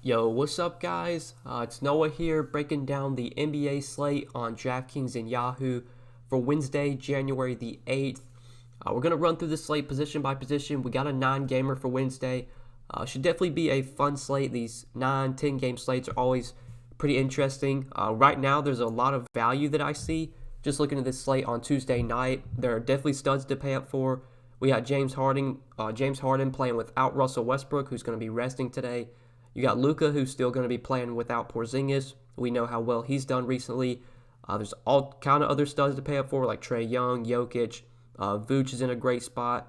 Yo, what's up, guys? It's Noah here, breaking down the NBA slate on Draftkings and Yahoo for Wednesday, January the 8th. We're going to run through the slate position by position. We got a 9-gamer for Wednesday. Should definitely be a fun slate. These 9, 10-game slates are always pretty interesting. Right now, there's a lot of value that I see. Just looking at this slate on Tuesday night, there are definitely studs to pay up for. We got James Harden playing without Russell Westbrook, who's going to be resting today. You got Luka, who's still going to be playing without Porzingis. We know how well he's done recently. There's all kind of other studs to pay up for, like Trae Young, Jokic. Vooch is in a great spot.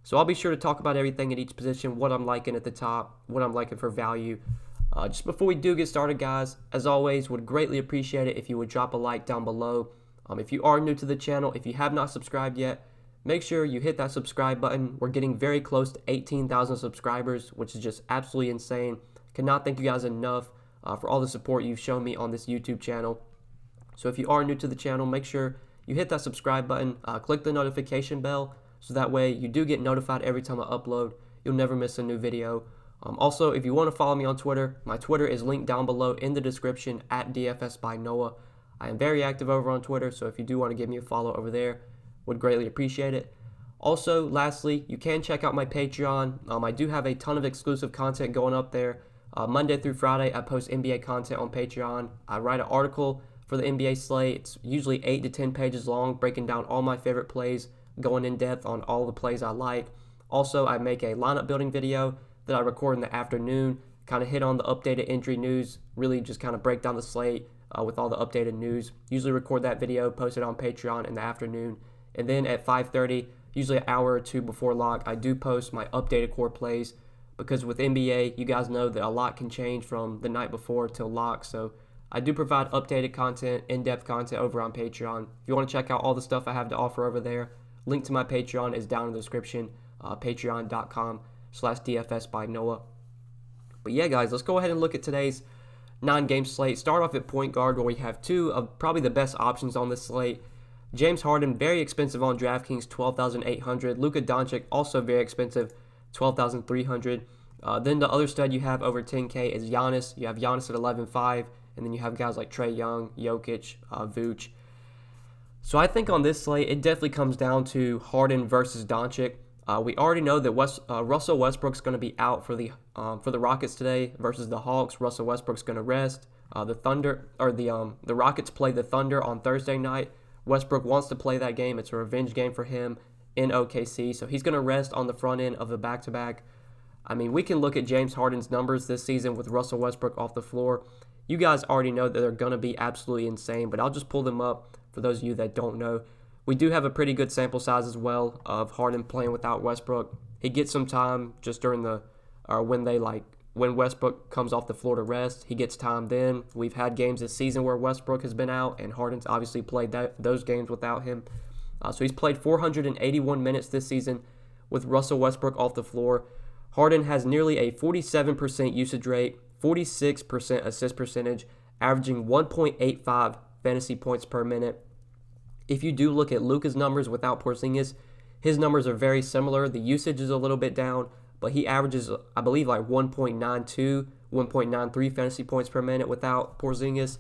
So I'll be sure to talk about everything at each position, what I'm liking at the top, what I'm liking for value. Just before we do get started, guys, as always, would greatly appreciate it if you would drop a like down below. If you are new to the channel, if you have not subscribed yet, make sure you hit that subscribe button. We're getting very close to 18,000 subscribers, which is just absolutely insane. Cannot thank you guys enough for all the support you've shown me on this YouTube channel. So if you are new to the channel, make sure you hit that subscribe button, click the notification bell, so that way you do get notified every time I upload. You'll never miss a new video. Also, if you want to follow me on Twitter, my Twitter is linked down below in the description at DFS by Noah. I am very active over on Twitter, so if you do want to give me a follow over there, would greatly appreciate it. Also, lastly, you can check out my Patreon. I do have a ton of exclusive content going up there. Monday through Friday, I post NBA content on Patreon. I write an article for the NBA slate. It's usually 8 to 10 pages long, breaking down all my favorite plays, going in depth on all the plays I like. Also, I make a lineup building video that I record in the afternoon, kind of hit on the updated injury news, really just kind of break down the slate with all the updated news. Usually record that video, post it on Patreon in the afternoon. And then at 5:30, usually an hour or two before lock, I do post my updated core plays, because with NBA, you guys know that a lot can change from the night before till lock. So I do provide updated content, in-depth content over on Patreon. If you want to check out all the stuff I have to offer over there, link to my Patreon is down in the description, patreon.com/DFS by Noah. But yeah, guys, let's go ahead and look at today's 9-game slate. Start off at point guard, where we have two of probably the best options on this slate. James Harden, very expensive on DraftKings, $12,800. Luka Doncic, also very expensive, $12,300. Then the other stud you have over $10K is Giannis. You have Giannis at $11,500, and then you have guys like Trae Young, Jokic, Vooch. So I think on this slate, it definitely comes down to Harden versus Doncic. We already know that Russell Westbrook's going to be out for the Rockets today versus the Hawks. Russell Westbrook's going to rest. The Rockets play the Thunder on Thursday night. Westbrook wants to play that game. It's a revenge game for him in OKC, so he's going to rest on the front end of the back-to-back. I mean, we can look at James Harden's numbers this season with Russell Westbrook off the floor. You guys already know that they're going to be absolutely insane, but I'll just pull them up for those of you that don't know. We do have a pretty good sample size as well of Harden playing without Westbrook. He gets some time just during when Westbrook comes off the floor to rest. He gets time then. We've had games this season where Westbrook has been out, and Harden's obviously played those games without him. So he's played 481 minutes this season with Russell Westbrook off the floor. Harden has nearly a 47% usage rate, 46% assist percentage, averaging 1.85 fantasy points per minute. If you do look at Luka's numbers without Porzingis, his numbers are very similar. The usage is a little bit down, but he averages, I believe, like 1.92, 1.93 fantasy points per minute without Porzingis.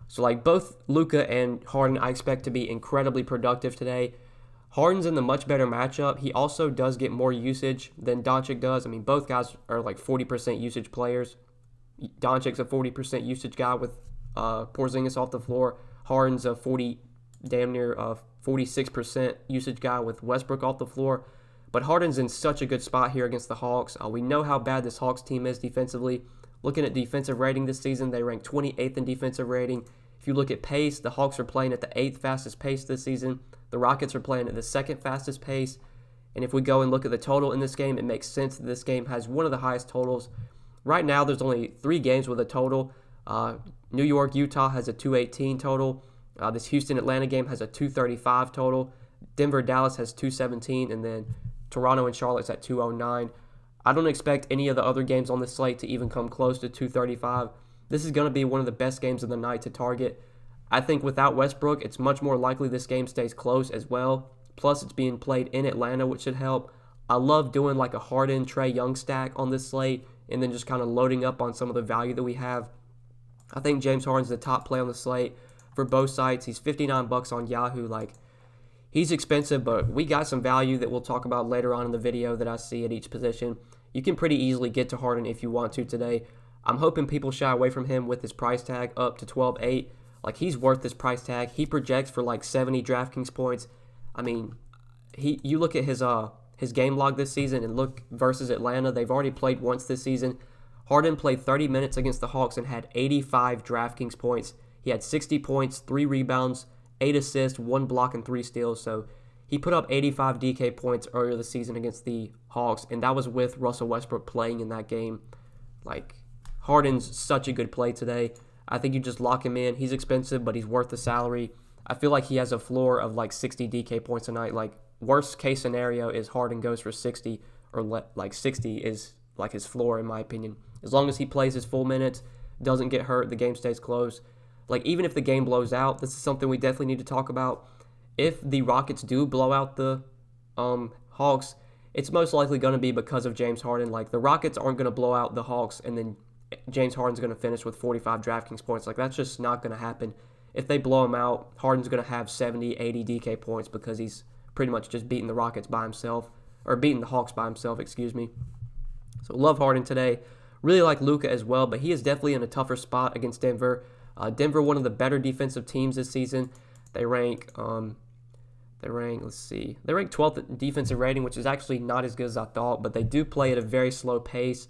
So like both Luka and Harden, I expect to be incredibly productive today. Harden's in the much better matchup. He also does get more usage than Doncic does. I mean, both guys are like 40% usage players. Doncic's a 40% usage guy with Porzingis off the floor. Harden's a 46% usage guy with Westbrook off the floor. But Harden's in such a good spot here against the Hawks. We know how bad this Hawks team is defensively. Looking at defensive rating this season, they rank 28th in defensive rating. If you look at pace, the Hawks are playing at the 8th fastest pace this season. The Rockets are playing at the 2nd fastest pace. And if we go and look at the total in this game, it makes sense that this game has one of the highest totals. Right now, there's only 3 games with a total. New York, Utah has a 218 total. This Houston-Atlanta game has a 235 total. Denver, Dallas has 217, and then Toronto and Charlotte's at 209. I don't expect any of the other games on this slate to even come close to 235. This is going to be one of the best games of the night to target. I think without Westbrook, it's much more likely this game stays close as well. Plus, it's being played in Atlanta, which should help. I love doing like a Harden, Trae Young stack on this slate. and then just kind of loading up on some of the value that we have. I think James Harden's the top play on the slate for both sites. He's $59 on Yahoo. Like, he's expensive, but we got some value that we'll talk about later on in the video that I see at each position. You can pretty easily get to Harden if you want to today. I'm hoping people shy away from him with his price tag up to 12.8. Like, he's worth this price tag. He projects for like 70 DraftKings points. I mean, you look at his game log this season and look versus Atlanta. They've already played once this season. Harden played 30 minutes against the Hawks and had 85 DraftKings points. He had 60 points, 3 rebounds, 8 assists, 1 block, and 3 steals. So he put up 85 DK points earlier this season against the Hawks, and that was with Russell Westbrook playing in that game. Like, Harden's such a good play today. I think you just lock him in. He's expensive, but he's worth the salary. I feel like he has a floor of like 60 DK points a night. Like, worst case scenario is Harden goes for 60, or like 60 is like his floor, in my opinion. As long as he plays his full minutes, doesn't get hurt, the game stays close. Like, even if the game blows out, this is something we definitely need to talk about. If the Rockets do blow out the Hawks, it's most likely going to be because of James Harden. Like, the Rockets aren't going to blow out the Hawks and then James Harden's going to finish with 45 DraftKings points. Like, that's just not going to happen. If they blow him out, Harden's going to have 70, 80 DK points because he's pretty much just beating the Rockets by himself, or beating the Hawks by himself, excuse me. So love Harden today. Really like Luka as well, but he is definitely in a tougher spot against Denver. Denver, one of the better defensive teams this season. They rank 12th in defensive rating, which is actually not as good as I thought, but they do play at a very slow pace.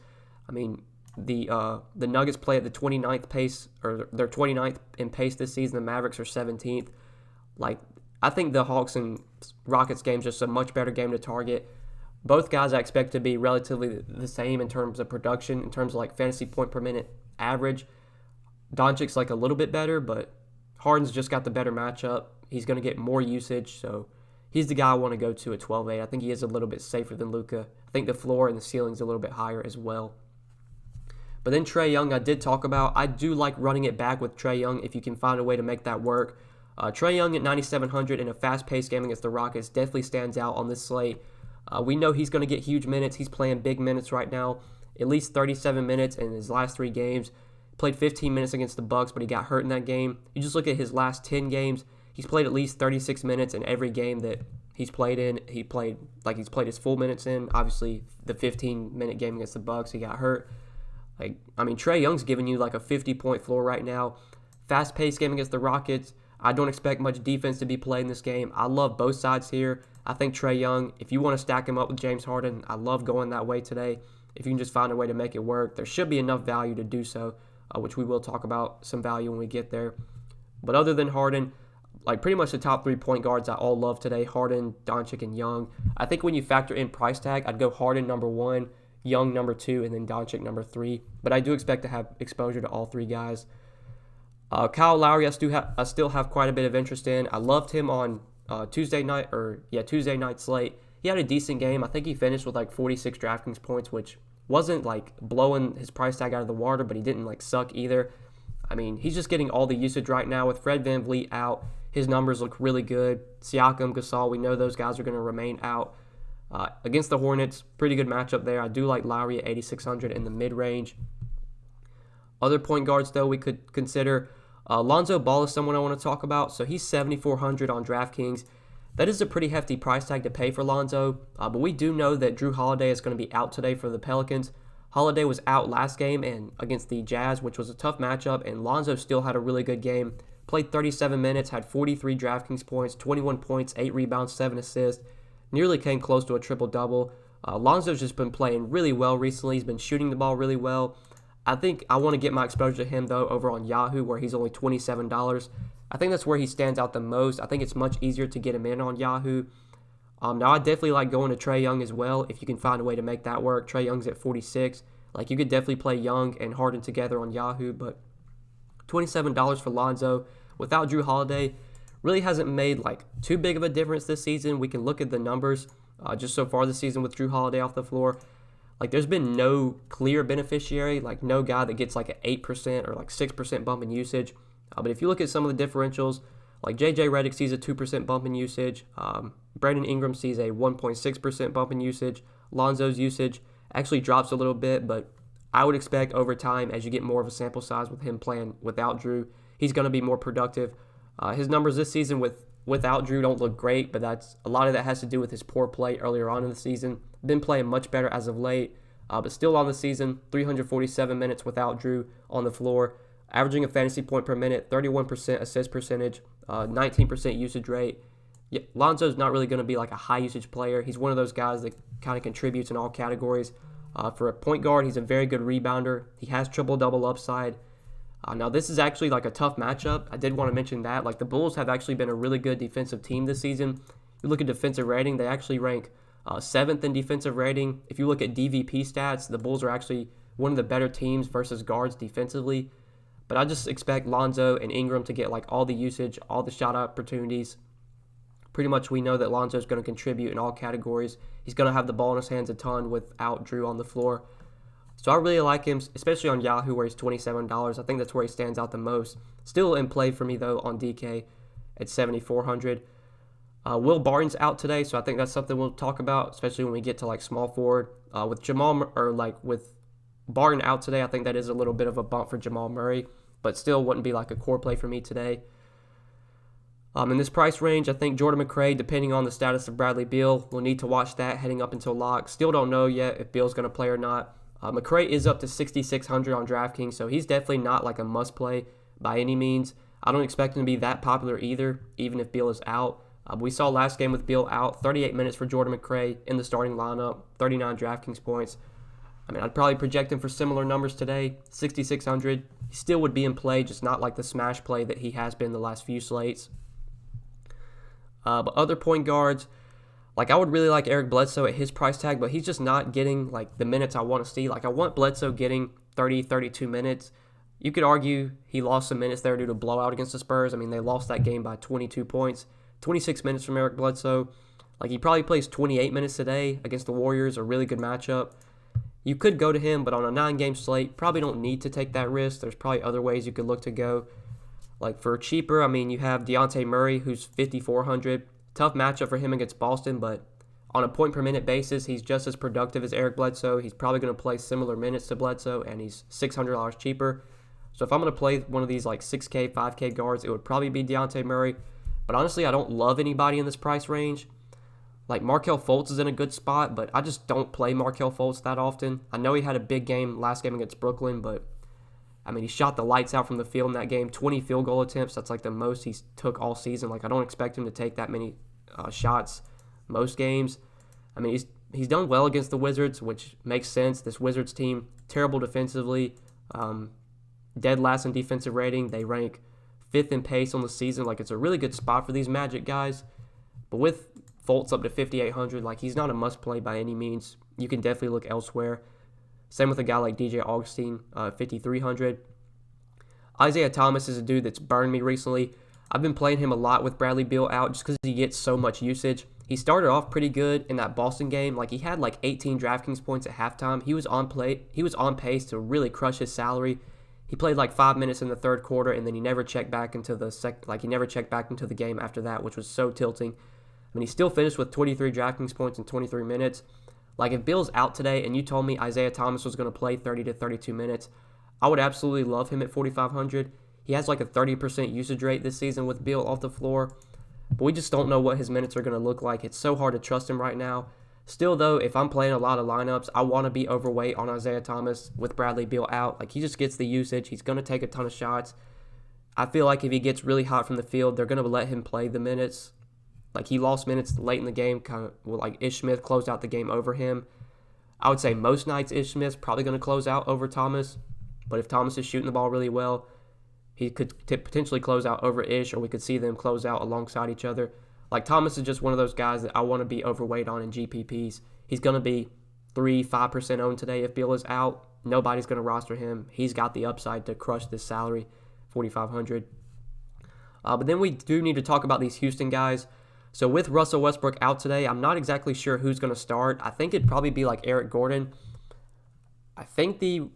I mean, the Nuggets play at the 29th pace, or they're 29th in pace this season. The Mavericks are 17th. Like, I think the Hawks and Rockets game is just a much better game to target. Both guys I expect to be relatively the same in terms of production, in terms of like fantasy point per minute average. Doncic's like a little bit better, but Harden's just got the better matchup. He's going to get more usage, so he's the guy I want to go to at 12.8. I think he is a little bit safer than Luka. I think the floor and the ceiling's a little bit higher as well. But then Trae Young, I did talk about. I do like running it back with Trae Young if you can find a way to make that work. Trae Young at 9,700 in a fast-paced game against the Rockets definitely stands out on this slate. We know he's going to get huge minutes. He's playing big minutes right now, at least 37 minutes in his last 3 games. Played 15 minutes against the Bucks, but he got hurt in that game. You just look at his last 10 games, he's played at least 36 minutes in every game that he's played in. He's played his full minutes in. Obviously, the 15-minute game against the Bucks, he got hurt. Like, I mean, Trae Young's giving you like a 50-point floor right now. Fast-paced game against the Rockets. I don't expect much defense to be played in this game. I love both sides here. I think Trae Young, if you want to stack him up with James Harden, I love going that way today. If you can just find a way to make it work, there should be enough value to do so, which we will talk about some value when we get there. But other than Harden, like pretty much the top 3 point guards I all love today, Harden, Doncic, and Young. I think when you factor in price tag, I'd go Harden number 1, Young number 2, and then Doncic number 3. But I do expect to have exposure to all 3 guys. Kyle Lowry, I still have quite a bit of interest in. I loved him on Tuesday night slate. He had a decent game. I think he finished with like 46 DraftKings points, which wasn't like blowing his price tag out of the water, but he didn't like suck either. I mean, he's just getting all the usage right now with Fred VanVleet out. His numbers look really good. Siakam, Gasol, we know those guys are going to remain out. Against the Hornets, pretty good matchup there. I do like Lowry at 8,600 in the mid-range. Other point guards, though, we could consider. Lonzo Ball is someone I want to talk about. So he's 7,400 on DraftKings. That is a pretty hefty price tag to pay for Lonzo. But we do know that Drew Holiday is going to be out today for the Pelicans. Holiday was out last game and against the Jazz, which was a tough matchup. And Lonzo still had a really good game. Played 37 minutes, had 43 DraftKings points, 21 points, 8 rebounds, 7 assists. Nearly came close to a triple-double. Lonzo's just been playing really well recently. He's been shooting the ball really well. I think I want to get my exposure to him, though, over on Yahoo, where he's only $27. I think that's where he stands out the most. I think it's much easier to get him in on Yahoo. Now, I definitely like going to Trae Young as well, if you can find a way to make that work. Trae Young's at 46. Like, you could definitely play Young and Harden together on Yahoo, but $27 for Lonzo without Drew Holiday really hasn't made, like, too big of a difference this season. We can look at the numbers just so far this season with Drew Holiday off the floor. Like, there's been no clear beneficiary, like no guy that gets like an 8% or like 6% bump in usage. But if you look at some of the differentials, like JJ Redick sees a 2% bump in usage. Brandon Ingram sees a 1.6% bump in usage. Lonzo's usage actually drops a little bit, but I would expect over time, as you get more of a sample size with him playing without Drew, he's going to be more productive. His numbers this season without Drew don't look great, but a lot of that has to do with his poor play earlier on in the season. Been playing much better as of late, but still on the season, 347 minutes without Drew on the floor, averaging a fantasy point per minute, 31% assist percentage, 19% usage rate. Yeah, Lonzo's not really going to be like a high usage player. He's one of those guys that kind of contributes in all categories. For a point guard, he's a very good rebounder. He has triple-double upside. Now, this is actually like a tough matchup. I did want to mention that. Like, the Bulls have actually been a really good defensive team this season. You look at defensive rating, they actually rank 7th in defensive rating. If you look at DVP stats, the Bulls are actually one of the better teams versus guards defensively. But I just expect Lonzo and Ingram to get like all the usage, all the shot opportunities. Pretty much we know that Lonzo is going to contribute in all categories. He's going to have the ball in his hands a ton without Drew on the floor. So I really like him, especially on Yahoo where he's $27. I think that's where he stands out the most. Still in play for me though on DK at $7,400. Will Barton's out today, so I think that's something we'll talk about, especially when we get to like small forward. With Barton out today, I think that is a little bit of a bump for Jamal Murray, but still wouldn't be like a core play for me today. In this price range, I think Jordan McRae, depending on the status of Bradley Beal, we'll need to watch that heading up until lock. Still don't know yet if Beal's going to play or not. McRae is up to 6,600 on DraftKings, so he's definitely not like a must-play by any means. I don't expect him to be that popular either, even if Beal is out. We saw last game with Beal out, 38 minutes for Jordan McRae in the starting lineup, 39 DraftKings points. I mean, I'd probably project him for similar numbers today, 6,600. He still would be in play, just not like the smash play that he has been the last few slates. But other point guards, like I would really like Eric Bledsoe at his price tag, but he's just not getting like the minutes I want to see. Like I want Bledsoe getting 30, 32 minutes. You could argue he lost some minutes there due to blowout against the Spurs. I mean, they lost that game by 22 points. 26 minutes from Eric Bledsoe. Like he probably plays 28 minutes today against the Warriors, a really good matchup. You could go to him, but on a 9-game slate, probably don't need to take that risk. There's probably other ways you could look to go. Like for cheaper, I mean, you have Dejounte Murray, who's 5,400. Tough matchup for him against Boston, but on a point-per-minute basis, he's just as productive as Eric Bledsoe. He's probably going to play similar minutes to Bledsoe, and he's $600 cheaper. So if I'm going to play one of these like 6K, 5K guards, it would probably be Dejounte Murray. But honestly, I don't love anybody in this price range. Like Markelle Fultz is in a good spot, but I just don't play Markelle Fultz that often. I know he had a big game last game against Brooklyn, but I mean, he shot the lights out from the field in that game. 20 field goal attempts. That's like the most he's took all season. Like I don't expect him to take that many shots most games. I mean, he's done well against the Wizards, which makes sense. This Wizards team, terrible defensively, dead last in defensive rating. They rank 5th in pace on the season. Like it's a really good spot for these Magic guys. But with Fultz up to 5,800, like he's not a must-play by any means. You can definitely look elsewhere. Same with a guy like DJ Augustin, 5,300. Isaiah Thomas is a dude that's burned me recently. I've been playing him a lot with Bradley Beal out just because he gets so much usage. He started off pretty good in that Boston game. Like he had like 18 DraftKings points at halftime. He was on pace to really crush his salary. He played like 5 minutes in the third quarter, and then he never checked back into the game after that, which was so tilting. I mean, he still finished with 23 DraftKings points in 23 minutes. Like if Beal's out today and you told me Isaiah Thomas was going to play 30 to 32 minutes, I would absolutely love him at 4,500. He has like a 30% usage rate this season with Beal off the floor, but we just don't know what his minutes are going to look like. It's so hard to trust him right now. Still, though, if I'm playing a lot of lineups, I want to be overweight on Isaiah Thomas with Bradley Beal out. Like he just gets the usage. He's going to take a ton of shots. I feel like if he gets really hot from the field, they're going to let him play the minutes. Like he lost minutes late in the game, like Ish Smith closed out the game over him. I would say most nights Ish Smith's probably going to close out over Thomas, but if Thomas is shooting the ball really well, he could potentially close out over Ish, or we could see them close out alongside each other. Like Thomas is just one of those guys that I want to be overweight on in GPPs. He's going to be 3-5% owned today if Beal is out. Nobody's going to roster him. He's got the upside to crush this salary, 4,500. But then we do need to talk about these Houston guys. So with Russell Westbrook out today, I'm not exactly sure who's going to start. I think it'd probably be like Eric Gordon. I think the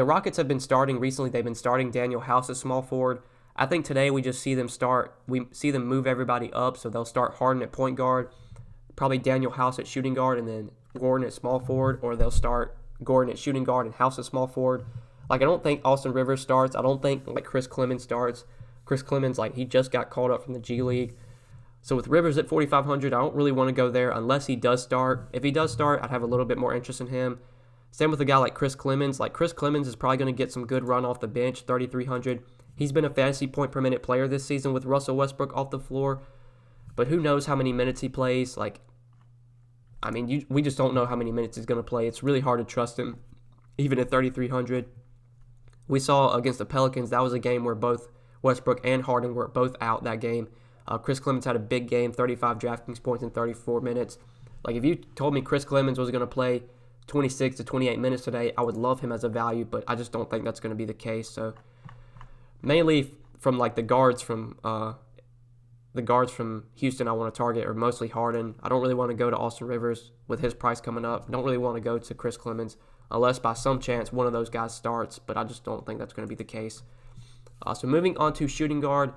Rockets have been starting recently. They've been starting Daniel House at small forward. I think today we just see them start. We see them move everybody up, so they'll start Harden at point guard, probably Daniel House at shooting guard, and then Gordon at small forward, or they'll start Gordon at shooting guard and House at small forward. Like, I don't think Austin Rivers starts. I don't think, like, Chris Clemens starts. Chris Clemens, like, he just got called up from the G League. So with Rivers at 4,500, I don't really want to go there unless he does start. If he does start, I'd have a little bit more interest in him. Same with a guy like Chris Clemens. Like, Chris Clemens is probably going to get some good run off the bench, 3,300. He's been a fantasy point per minute player this season with Russell Westbrook off the floor. But who knows how many minutes he plays. Like, I mean, we just don't know how many minutes he's going to play. It's really hard to trust him, even at 3,300. We saw against the Pelicans, that was a game where both Westbrook and Harden were both out that game. Chris Clemens had a big game, 35 DraftKings points in 34 minutes. Like, if you told me Chris Clemens was going to play 26 to 28 minutes today, I would love him as a value, but I just don't think that's going to be the case. So, mainly from, like, the guards from Houston I want to target are mostly Harden. I don't really want to go to Austin Rivers with his price coming up. Don't really want to go to Chris Clemens unless by some chance one of those guys starts, but I just don't think that's going to be the case. So moving on to shooting guard,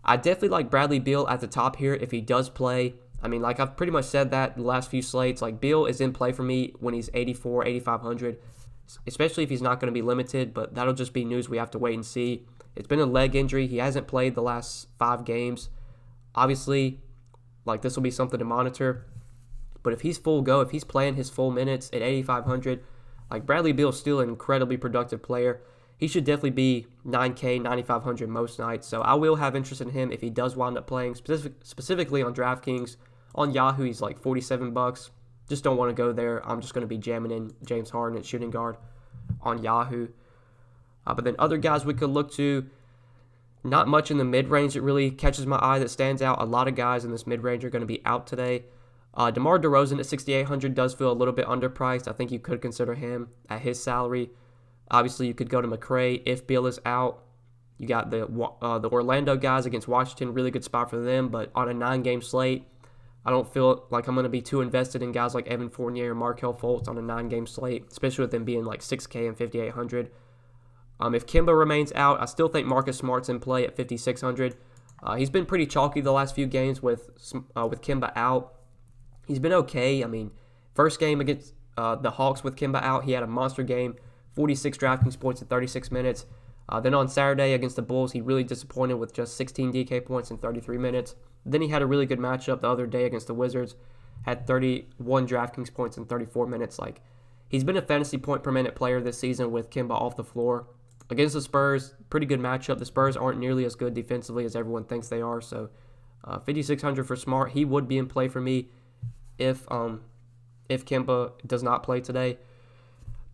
I definitely like Bradley Beal at the top here if he does play. I mean, like, I've pretty much said that the last few slates. Like, Beal is in play for me when he's 84, 8,500, especially if he's not going to be limited, but that'll just be news we have to wait and see. It's been a leg injury. He hasn't played the last 5 games. Obviously, like, this will be something to monitor. But if he's full go, if he's playing his full minutes at 8,500, like, Bradley Beal's still an incredibly productive player. He should definitely be 9K, 9,500 most nights. So I will have interest in him if he does wind up playing, specifically on DraftKings. On Yahoo, he's like $47. Just don't want to go there. I'm just going to be jamming in James Harden at shooting guard on Yahoo. But then other guys we could look to, not much in the mid-range that really catches my eye that stands out. A lot of guys in this mid-range are going to be out today. DeMar DeRozan at 6,800 does feel a little bit underpriced. I think you could consider him at his salary. Obviously, you could go to McRae if Beal is out. You got the Orlando guys against Washington, really good spot for them. But on a 9-game slate, I don't feel like I'm going to be too invested in guys like Evan Fournier or Markelle Fultz on a 9-game slate, especially with them being like 6K and 5,800. If Kemba remains out, I still think Marcus Smart's in play at 5,600. He's been pretty chalky the last few games with Kemba out. He's been okay. I mean, first game against the Hawks with Kemba out, he had a monster game, 46 DraftKings points in 36 minutes. Then on Saturday against the Bulls, he really disappointed with just 16 DK points in 33 minutes. Then he had a really good matchup the other day against the Wizards, had 31 DraftKings points in 34 minutes. Like, he's been a fantasy point per minute player this season with Kemba off the floor. Against the Spurs, pretty good matchup. The Spurs aren't nearly as good defensively as everyone thinks they are. So 5,600 for Smart. He would be in play for me if Kemba does not play today.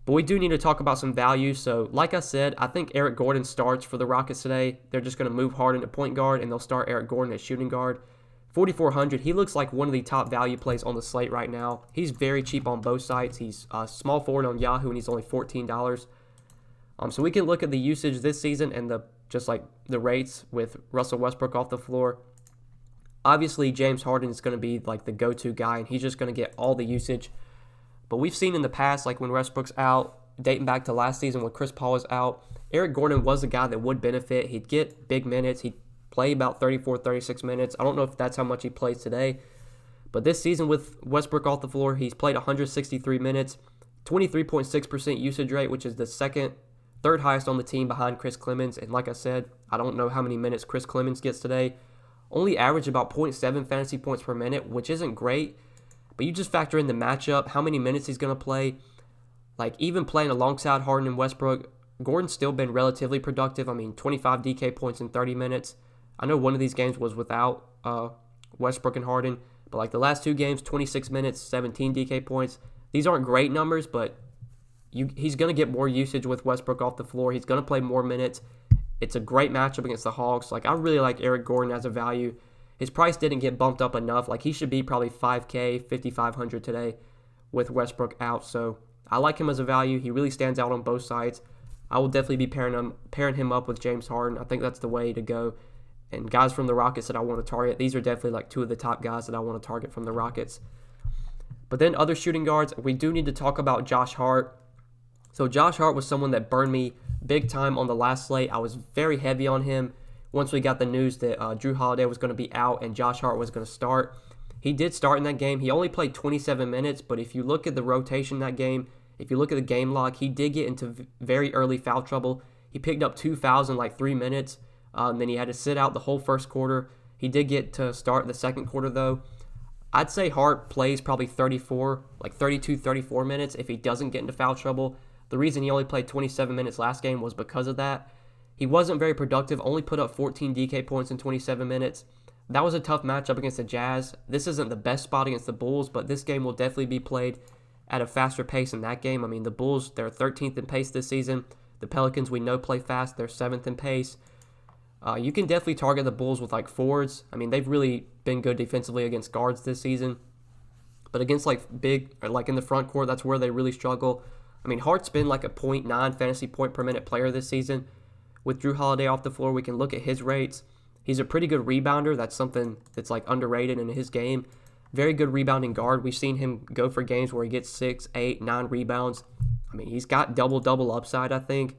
But we do need to talk about some value. So, like I said, I think Eric Gordon starts for the Rockets today. They're just going to move Harden to point guard, and they'll start Eric Gordon at shooting guard. 4,400, he looks like one of the top value plays on the slate right now. He's very cheap on both sides. He's a small forward on Yahoo, and he's only $14. So we can look at the usage this season and the rates with Russell Westbrook off the floor. Obviously, James Harden is going to be like the go-to guy, and he's just going to get all the usage. But we've seen in the past, like when Westbrook's out, dating back to last season when Chris Paul was out, Eric Gordon was a guy that would benefit. He'd get big minutes. He'd play about 34, 36 minutes. I don't know if that's how much he plays today. But this season with Westbrook off the floor, he's played 163 minutes, 23.6% usage rate, which is the third highest on the team behind Chris Clemens. And like I said, I don't know how many minutes Chris Clemens gets today. Only average about 0.7 fantasy points per minute, which isn't great. But you just factor in the matchup, how many minutes he's going to play. Like, even playing alongside Harden and Westbrook, Gordon's still been relatively productive. I mean, 25 DK points in 30 minutes. I know one of these games was without Westbrook and Harden, but like the last 2 games, 26 minutes, 17 DK points. These aren't great numbers, but he's going to get more usage with Westbrook off the floor. He's going to play more minutes. It's a great matchup against the Hawks. Like, I really like Eric Gordon as a value. His price didn't get bumped up enough. Like, he should be probably 5K, 5,500 today with Westbrook out. So I like him as a value. He really stands out on both sides. I will definitely be pairing him up with James Harden. I think that's the way to go. And guys from the Rockets that I want to target, these are definitely like 2 of the top guys that I want to target from the Rockets. But then other shooting guards, we do need to talk about Josh Hart. So Josh Hart was someone that burned me big time on the last slate. I was very heavy on him once we got the news that Drew Holiday was going to be out and Josh Hart was going to start. He did start in that game. He only played 27 minutes, but if you look at the rotation that game, If you look at the game log, he did get into very early foul trouble. He picked up 2 fouls in like 3 minutes. Then he had to sit out the whole first quarter. He did get to start the second quarter, though. I'd say Hart plays probably 32, 34 minutes if he doesn't get into foul trouble. The reason he only played 27 minutes last game was because of that. He wasn't very productive, only put up 14 DK points in 27 minutes. That was a tough matchup against the Jazz. This isn't the best spot against the Bulls, but this game will definitely be played at a faster pace than that game. I mean, the Bulls, they're 13th in pace this season. The Pelicans, we know, play fast. They're 7th in pace. You can definitely target the Bulls with like forwards. I mean, they've really been good defensively against guards this season. But against like big, or like in the front court, that's where they really struggle. I mean, Hart's been like a .9 fantasy point per minute player this season. With Jrue Holiday off the floor, we can look at his rates. He's a pretty good rebounder. That's something that's like underrated in his game. Very good rebounding guard. We've seen him go for games where he gets 6, 8, 9 rebounds. I mean, he's got double-double upside, I think.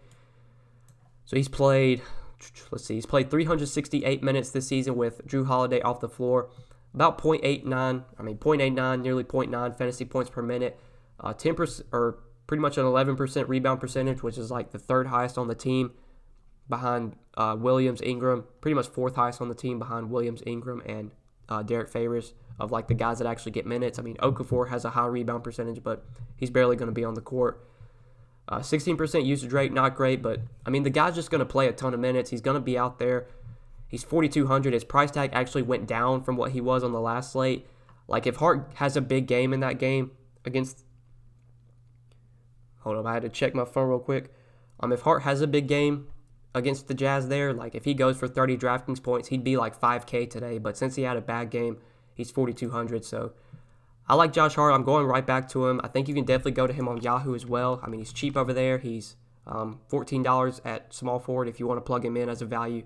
So he's played 368 minutes this season with Jrue Holiday off the floor. About .89, nearly .9 fantasy points per minute. 10% or pretty much an 11% rebound percentage, which is like the third highest on the team behind Williams, Ingram. Pretty much fourth highest on the team behind Williams, Ingram, and Derek Favors of like the guys that actually get minutes. I mean, Okafor has a high rebound percentage, but he's barely going to be on the court. 16% usage rate, not great, but I mean, the guy's just going to play a ton of minutes. He's going to be out there. He's 4,200. His price tag actually went down from what he was on the last slate. Like, if Hart has a big game in that game against... Hold up, I had to check my phone real quick. If Hart has a big game against the Jazz there, like if he goes for 30 Draftkings points, he'd be like 5K today. But since he had a bad game, he's 4,200. So I like Josh Hart. I'm going right back to him. I think you can definitely go to him on Yahoo as well. I mean, he's cheap over there. He's $14 at small forward. If you want to plug him in as a value,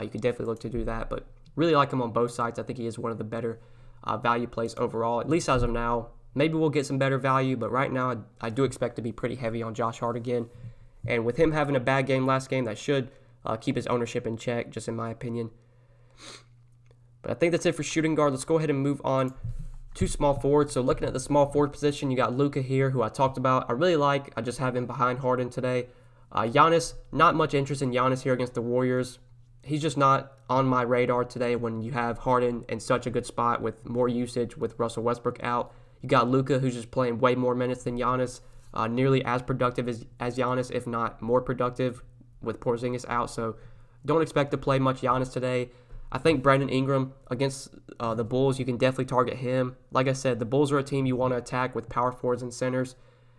you could definitely look to do that. But really like him on both sides. I think he is one of the better value plays overall, at least as of now. Maybe we'll get some better value, but right now I do expect to be pretty heavy on Josh Hart again. And with him having a bad game last game, that should keep his ownership in check, just in my opinion. But I think that's it for shooting guard. Let's go ahead and move on to small forward. So looking at the small forward position, you got Luka here, who I talked about. I really like. I just have him behind Harden today. Giannis, not much interest in Giannis here against the Warriors. He's just not on my radar today when you have Harden in such a good spot with more usage with Russell Westbrook out. You got Luka, who's just playing way more minutes than Giannis, nearly as productive as Giannis, if not more productive with Porzingis out. So don't expect to play much Giannis today. I think Brandon Ingram against the Bulls, you can definitely target him. Like I said, the Bulls are a team you want to attack with power forwards and centers.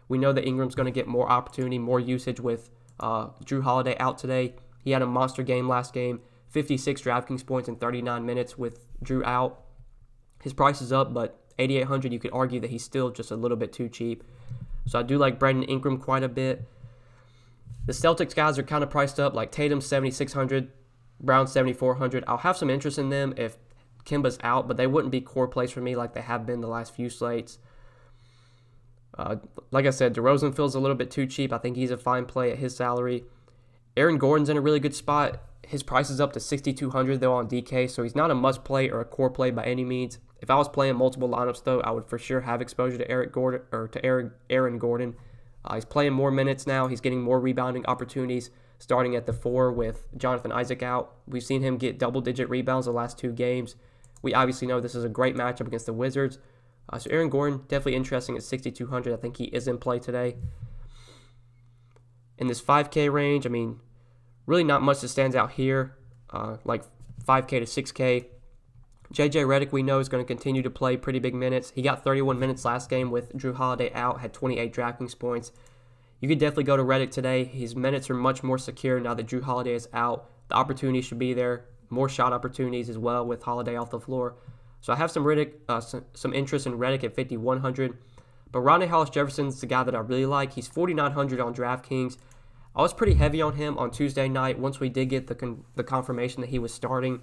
We know that Ingram's going to get more opportunity, more usage with Jrue Holiday out today. He had a monster game last game, 56 Draftkings points in 39 minutes with Jrue out. His price is up, but 8,800, you could argue that he's still just a little bit too cheap. So I do like Brandon Ingram quite a bit. The Celtics guys are kind of priced up, like Tatum 7,600, Brown 7,400. I'll have some interest in them if Kemba's out, but they wouldn't be core plays for me like they have been the last few slates. Like I said, DeRozan feels a little bit too cheap. I think he's a fine play at his salary. Aaron Gordon's in a really good spot. His price is up to 6,200 though on DK, so he's not a must play or a core play by any means. If I was playing multiple lineups though, I would for sure have exposure to Aaron Gordon. He's playing more minutes now. He's getting more rebounding opportunities, starting at the 4 with Jonathan Isaac out. We've seen him get double-digit rebounds the last 2 games. We obviously know this is a great matchup against the Wizards. So Aaron Gordon, definitely interesting at 6,200. I think he is in play today. In this 5K range, I mean, really not much that stands out here, like 5K to 6K. JJ Redick, we know, is going to continue to play pretty big minutes. He got 31 minutes last game with Jrue Holiday out, had 28 Draftkings points. You could definitely go to Redick today. His minutes are much more secure now that Jrue Holiday is out. The opportunity should be there. More shot opportunities as well with Holiday off the floor. So I have some interest in Redick at 5,100. But Rondae Hollis-Jefferson's the guy that I really like. He's 4,900 on Draftkings. I was pretty heavy on him on Tuesday night once we did get the confirmation that he was starting.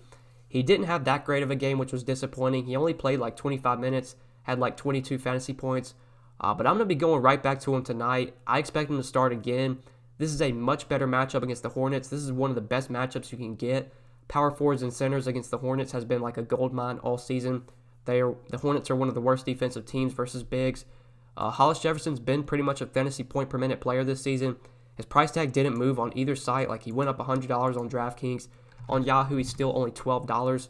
He didn't have that great of a game, which was disappointing. He only played like 25 minutes, had like 22 fantasy points. But I'm going to be going right back to him tonight. I expect him to start again. This is a much better matchup against the Hornets. This is one of the best matchups you can get. Power forwards and centers against the Hornets has been like a gold mine all season. The Hornets are one of the worst defensive teams versus bigs. Hollis Jefferson's been pretty much a fantasy point per minute player this season. His price tag didn't move on either site. Like, he went up $100 on DraftKings. On Yahoo, he's still only $12.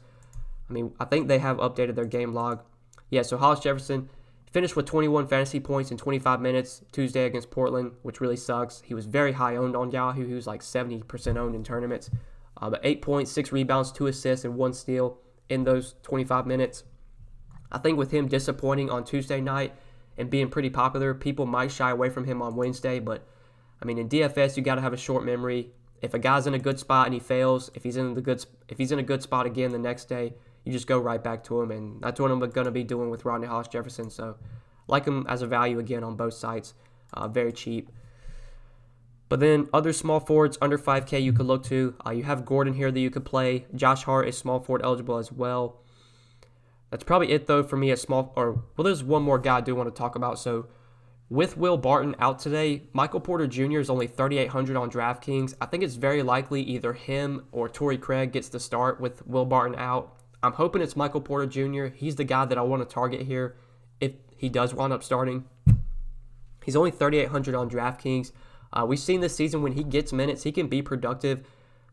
I mean, I think they have updated their game log. Yeah, so Hollis Jefferson finished with 21 fantasy points in 25 minutes Tuesday against Portland, which really sucks. He was very high owned on Yahoo. He was like 70% owned in tournaments. But 8 points, 6 rebounds, 2 assists, and 1 steal in those 25 minutes. I think with him disappointing on Tuesday night and being pretty popular, people might shy away from him on Wednesday. But, I mean, in DFS, you got to have a short memory. If a guy's in a good spot and he fails, if he's in a good spot again the next day, you just go right back to him, and that's what I'm going to be doing with Rodney Hollis Jefferson. So, like him as a value again on both sites, very cheap. But then other small forwards under 5K you could look to. You have Gordon here that you could play. Josh Hart is small forward eligible as well. That's probably it though for me at there's one more guy I do want to talk about. So, with Will Barton out today, Michael Porter Jr. is only 3,800 on DraftKings. I think it's very likely either him or Torrey Craig gets the start with Will Barton out. I'm hoping it's Michael Porter Jr. He's the guy that I want to target here if he does wind up starting. He's only 3,800 on DraftKings. We've seen this season when he gets minutes, he can be productive.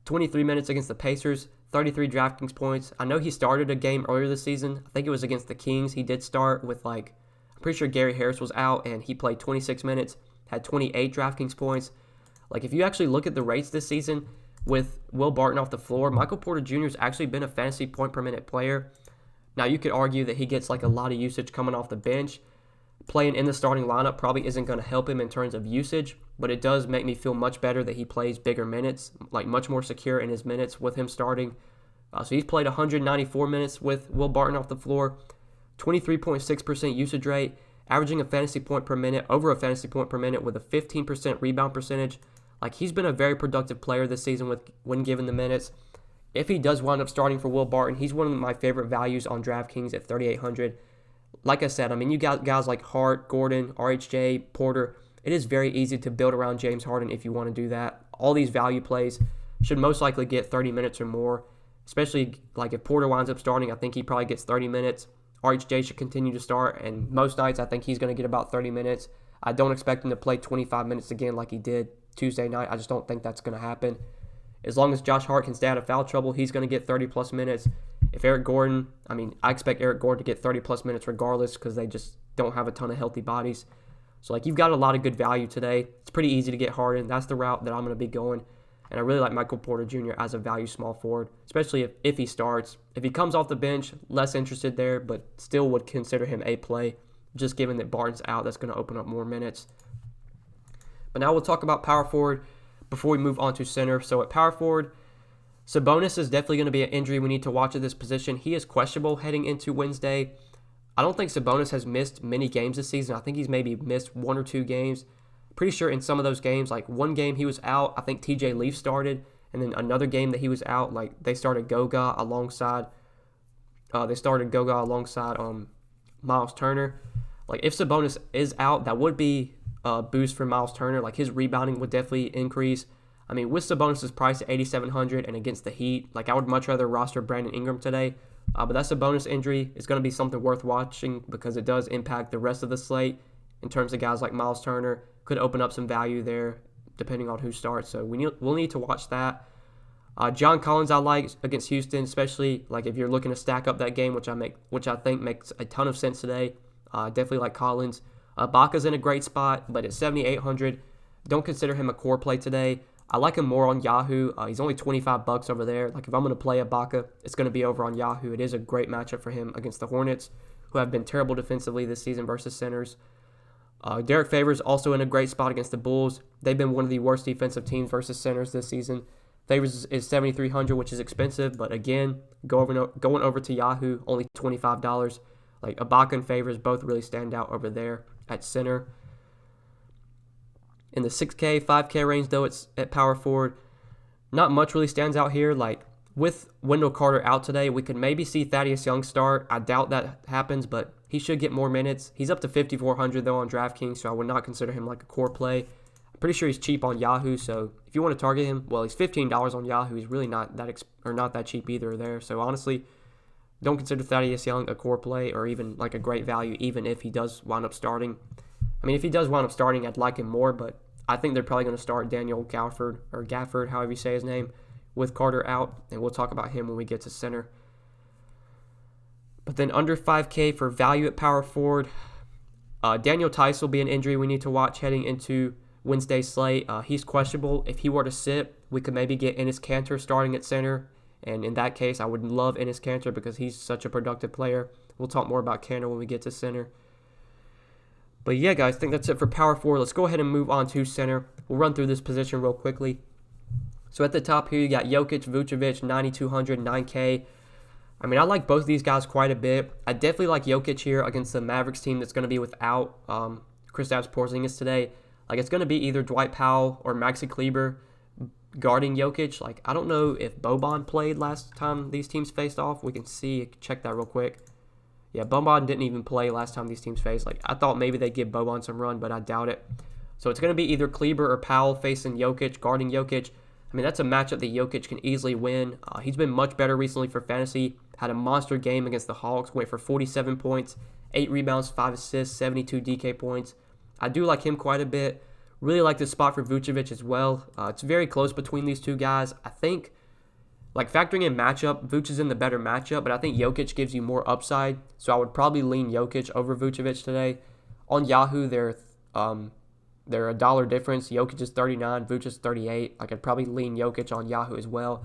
23 minutes against the Pacers, 33 DraftKings points. I know he started a game earlier this season. I think it was against the Kings. He did start with I'm pretty sure Gary Harris was out, and he played 26 minutes, had 28 DraftKings points. Like, if you actually look at the rates this season, with Will Barton off the floor, Michael Porter Jr. has actually been a fantasy point per minute player. Now, you could argue that he gets like a lot of usage coming off the bench. Playing in the starting lineup probably isn't going to help him in terms of usage, but it does make me feel much better that he plays bigger minutes, like much more secure in his minutes with him starting. So he's played 194 minutes with Will Barton off the floor, 23.6% usage rate, averaging a fantasy point per minute, over a fantasy point per minute with a 15% rebound percentage. Like, he's been a very productive player this season when given the minutes. If he does wind up starting for Will Barton, he's one of my favorite values on DraftKings at 3,800. Like I said, I mean, you got guys like Hart, Gordon, RHJ, Porter. It is very easy to build around James Harden if you want to do that. All these value plays should most likely get 30 minutes or more, especially like if Porter winds up starting. I think he probably gets 30 minutes. RHJ should continue to start, and most nights I think he's going to get about 30 minutes. I don't expect him to play 25 minutes again like he did Tuesday night. I just don't think that's going to happen. As long as Josh Hart can stay out of foul trouble, he's going to get 30-plus minutes. If Eric Gordon, I expect Eric Gordon to get 30-plus minutes regardless because they just don't have a ton of healthy bodies. So, you've got a lot of good value today. It's pretty easy to get Harden. That's the route that I'm going to be going. And I really like Michael Porter Jr. as a value small forward, especially if he starts. If he comes off the bench, less interested there, but still would consider him a play. Just given that Barton's out, that's going to open up more minutes. But now we'll talk about power forward before we move on to center. So at power forward, Sabonis is definitely going to be an injury we need to watch at this position. He is questionable heading into Wednesday. I don't think Sabonis has missed many games this season. I think he's maybe missed 1 or 2 games. Pretty sure in some of those games, like one game he was out, I think TJ Leaf started, and then another game that he was out, like they started Goga alongside Miles Turner. Like, if Sabonis is out, that would be a boost for Miles Turner. Like, his rebounding would definitely increase. I mean, with Sabonis' price at 8,700 and against the Heat, like, I would much rather roster Brandon Ingram today. But that Sabonis injury is going to be something worth watching because it does impact the rest of the slate in terms of guys like Miles Turner. Could open up some value there depending on who starts. So we'll need to watch that. John Collins I like against Houston, especially like if you're looking to stack up that game, which I think makes a ton of sense today. Definitely like Collins. Baca's in a great spot, but at 7,800, don't consider him a core play today. I like him more on Yahoo. He's only $25 over there. Like, if I'm going to play a Baca, it's going to be over on Yahoo. It is a great matchup for him against the Hornets, who have been terrible defensively this season versus centers. Derek Favors also in a great spot against the Bulls. They've been one of the worst defensive teams versus centers this season. Favors is 7,300, which is expensive, but again, going over to Yahoo, only $25. Like, Ibaka and Favors both really stand out over there at center. In the 6K, 5K range, though, it's at power forward. Not much really stands out here. Like, with Wendell Carter out today, we could maybe see Thaddeus Young start. I doubt that happens, but he should get more minutes. He's up to 5,400, though, on DraftKings, so I would not consider him like a core play. I'm pretty sure he's cheap on Yahoo, so if you want to target him, well, he's $15 on Yahoo. He's really not that cheap either there. So, honestly, don't consider Thaddeus Young a core play or even like a great value, even if he does wind up starting. I mean, if he does wind up starting, I'd like him more, but I think they're probably going to start Daniel Gafford, however you say his name, with Carter out, and we'll talk about him when we get to center. But then under 5K for value at power forward, Daniel Tice will be an injury we need to watch heading into Wednesday's slate. He's questionable. If he were to sit, we could maybe get Enes Kanter starting at center, and in that case, I would love Enes Kanter because he's such a productive player. We'll talk more about Kanter when we get to center. But yeah, guys, I think that's it for power forward. Let's go ahead and move on to center. We'll run through this position real quickly. So at the top here, you got Jokic, Vucevic, 9,200, 9K. I mean, I like both of these guys quite a bit. I definitely like Jokic here against the Mavericks team that's going to be without Kristaps Porzingis today. Like, it's going to be either Dwight Powell or Maxi Kleber guarding Jokic. Like, I don't know if Boban played last time these teams faced off. We can see, check that real quick. Yeah, Boban didn't even play last time these teams faced. Like, I thought maybe they'd give Boban some run, but I doubt it. So it's going to be either Kleber or Powell facing Jokic, guarding Jokic. I mean, that's a matchup that Jokic can easily win. He's been much better recently for fantasy. Had a monster game against the Hawks. Went for 47 points, 8 rebounds, 5 assists, 72 DK points. I do like him quite a bit. Really like this spot for Vucevic as well. It's very close between these two guys. I think, like, factoring in matchup, Vuce is in the better matchup, but I think Jokic gives you more upside. So I would probably lean Jokic over Vucevic today. On Yahoo, they're a dollar difference. Jokic is 39, Vuce is 38. Like, I'd probably lean Jokic on Yahoo as well.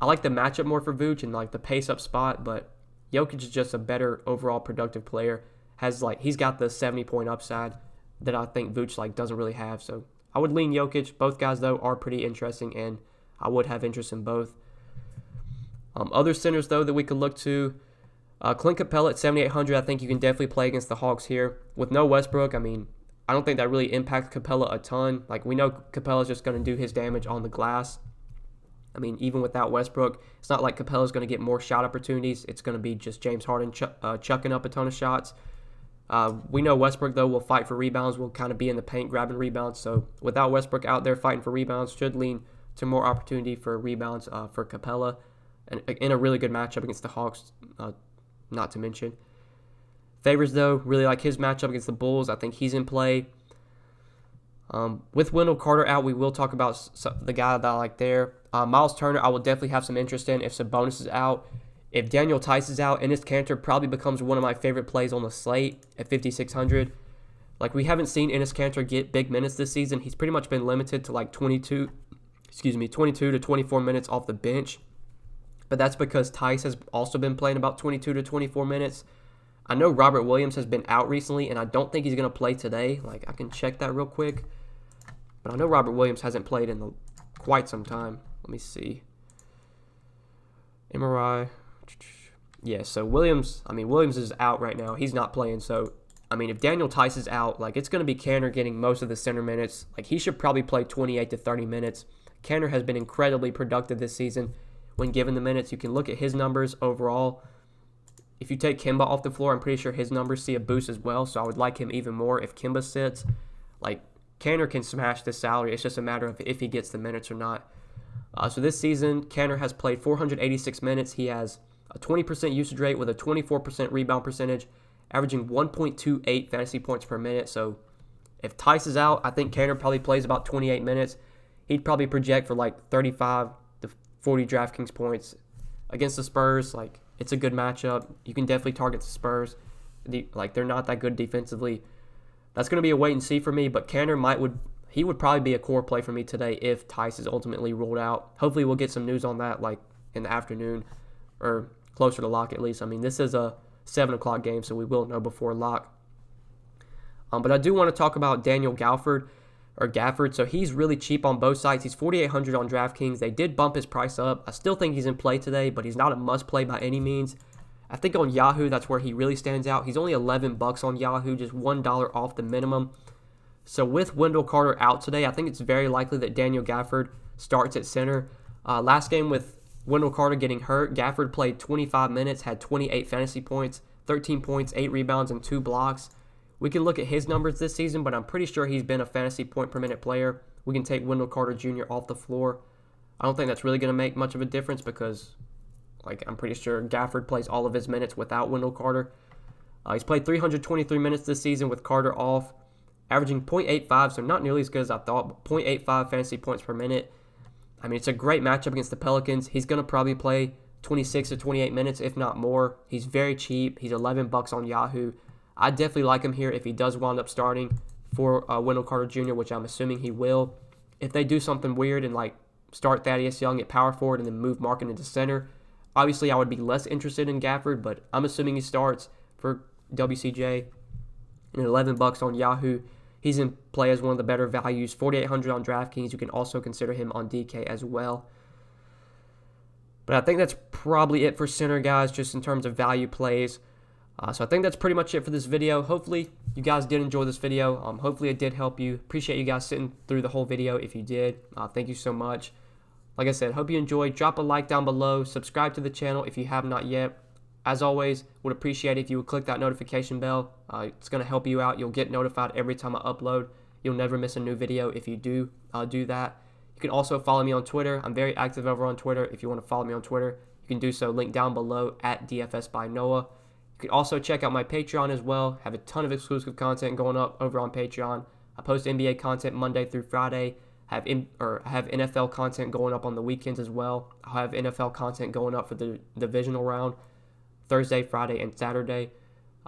I like the matchup more for Vuce and like the pace up spot, but Jokic is just a better overall productive player. He's got the 70-point upside that I think Vuce doesn't really have. So I would lean Jokic. Both guys though are pretty interesting, and I would have interest in both. Other centers though that we could look to, Clint Capella at 7,800. I think you can definitely play against the Hawks here with no Westbrook. I mean, I don't think that really impacts Capella a ton. Like, we know Capella's just going to do his damage on the glass. I mean, even without Westbrook, it's not like Capella's going to get more shot opportunities. It's going to be just James Harden chucking up a ton of shots. We know Westbrook, though, will fight for rebounds. Will kind of be in the paint grabbing rebounds. So without Westbrook out there fighting for rebounds, should lean to more opportunity for rebounds for Capella. And in a really good matchup against the Hawks, not to mention. Favors, though, really like his matchup against the Bulls. I think he's in play. With Wendell Carter out, we will talk about the guy that I like there. Miles Turner, I will definitely have some interest in if Sabonis is out. If Daniel Tice is out, Enes Kanter probably becomes one of my favorite plays on the slate at 5,600. Like, we haven't seen Enes Kanter get big minutes this season. He's pretty much been limited to like 22 to 24 minutes off the bench. But that's because Tice has also been playing about 22 to 24 minutes. I know Robert Williams has been out recently, and I don't think he's going to play today. Like, I can check that real quick. But I know Robert Williams hasn't played in quite some time. Let me see. MRI. Yeah, so Williams is out right now. He's not playing. So, I mean, if Daniel Tice is out, like, it's going to be Kanter getting most of the center minutes. Like, he should probably play 28 to 30 minutes. Kanter has been incredibly productive this season when given the minutes. You can look at his numbers overall. If you take Kemba off the floor, I'm pretty sure his numbers see a boost as well. So I would like him even more if Kemba sits. Like, Kanter can smash this salary. It's just a matter of if he gets the minutes or not. So this season, Kanter has played 486 minutes. He has a 20% usage rate with a 24% rebound percentage, averaging 1.28 fantasy points per minute. So if Tice is out, I think Kanter probably plays about 28 minutes. He'd probably project for like 35 to 40 Draftkings points against the Spurs. Like, it's a good matchup. You can definitely target the Spurs. They're not that good defensively. That's going to be a wait and see for me, but Kanter would probably be a core play for me today if Tice is ultimately ruled out. Hopefully we'll get some news on that like in the afternoon or closer to lock at least. I mean, this is a 7 o'clock game, so we will know before lock. But I do want to talk about Daniel Gafford. So he's really cheap on both sides. He's 4,800 on DraftKings. They did bump his price up. I still think he's in play today, but he's not a must-play by any means. I think on Yahoo, that's where he really stands out. He's only $11 on Yahoo, just $1 off the minimum. So with Wendell Carter out today, I think it's very likely that Daniel Gafford starts at center. Last game with Wendell Carter getting hurt, Gafford played 25 minutes, had 28 fantasy points, 13 points, 8 rebounds, and 2 blocks. We can look at his numbers this season, but I'm pretty sure he's been a fantasy point per minute player. We can take Wendell Carter Jr. off the floor. I don't think that's really going to make much of a difference because, like, I'm pretty sure Gafford plays all of his minutes without Wendell Carter. He's played 323 minutes this season with Carter off. averaging 0.85, so not nearly as good as I thought, but 0.85 fantasy points per minute. I mean, it's a great matchup against the Pelicans. He's going to probably play 26 to 28 minutes, if not more. He's very cheap. He's $11 on Yahoo. I definitely like him here if he does wind up starting for Wendell Carter Jr., which I'm assuming he will. If they do something weird and like start Thaddeus Young at power forward and then move Markin into center, obviously I would be less interested in Gafford, but I'm assuming he starts for WCJ. And $11 on Yahoo. He's in play as one of the better values. 4,800 on Draftkings. You can also consider him on DK as well. But I think that's probably it for center, guys, just in terms of value plays. So I think that's pretty much it for this video. Hopefully you guys did enjoy this video. Hopefully it did help you. Appreciate you guys sitting through the whole video. If you did, thank you so much. Like I said, hope you enjoyed. Drop a like down below. Subscribe to the channel if you have not yet. As always, would appreciate it if you would click that notification bell. It's going to help you out. You'll get notified every time I upload. You'll never miss a new video if you do that. You can also follow me on Twitter. I'm very active over on Twitter. If you want to follow me on Twitter, you can do so. Link down below at DFS by Noah. You can also check out my Patreon as well. Have a ton of exclusive content going up over on Patreon. I post NBA content Monday through Friday. Have NFL content going up on the weekends as well. I'll have NFL content going up for the divisional round Thursday, Friday, and Saturday.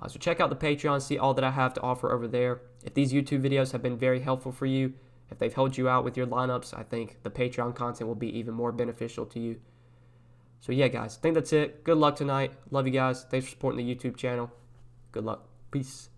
So check out the Patreon, see all that I have to offer over there. If these YouTube videos have been very helpful for you, if they've helped you out with your lineups, I think the Patreon content will be even more beneficial to you. So yeah, guys, I think that's it. Good luck tonight. Love you guys. Thanks for supporting the YouTube channel. Good luck. Peace.